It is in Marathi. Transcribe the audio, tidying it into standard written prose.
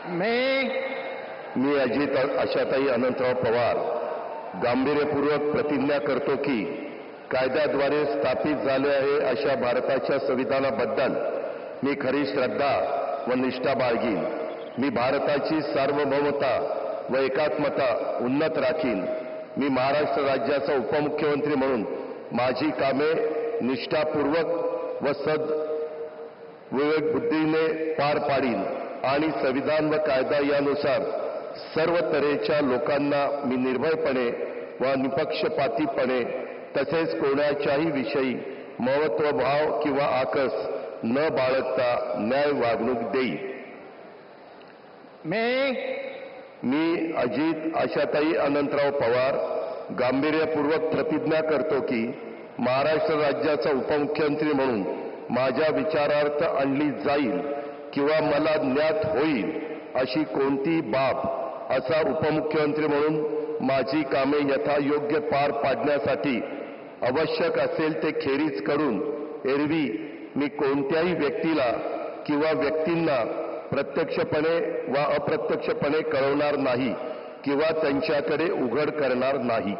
मी अजित आशाताई अनंतराव पवार गांभीर्यपूर्वक प्रतिज्ञा करतो की कायद्याद्वारे स्थापित झाले आहे अशा भारताच्या संविधानाबद्दल मी खरी श्रद्धा व निष्ठा बाळगीन. मी भारताची सार्वभौमता व एकात्मता उन्नत राखीन. मी महाराष्ट्र राज्याचा उपमुख्यमंत्री म्हणून माझी कामे निष्ठापूर्वक व विवेक बुद्धीने पार पाडीन आणि संविधान व कायदा यानुसार सर्व तऱ्हेच्या लोकांना मी निर्भयपणे व निपक्षपातीपणे तसेच कोणाच्याही विषयी महत्त्वभाव किंवा आकस न बाळगता न्याय वागणूक देईन. मी अजित आशाताई अनंतराव पवार गांभीर्यपूर्वक प्रतिज्ञा करतो की महाराष्ट्र राज्याचा उपमुख्यमंत्री म्हणून माझ्या विचारार्थ आणली जाईल किंवा मला ज्ञात होईल अशी कोणतीही बाब असा उपमुख्यमंत्री म्हणून माझी कामे यथायोग्य पार पाडण्यासाठी आवश्यक असेल ते खेरीज करून एरवी मी कोणत्याही व्यक्तीला किंवा व्यक्तींना प्रत्यक्षपणे वा अप्रत्यक्षपणे कळवणार नाही किंवा त्यांच्याकडे उघड करणार नाही.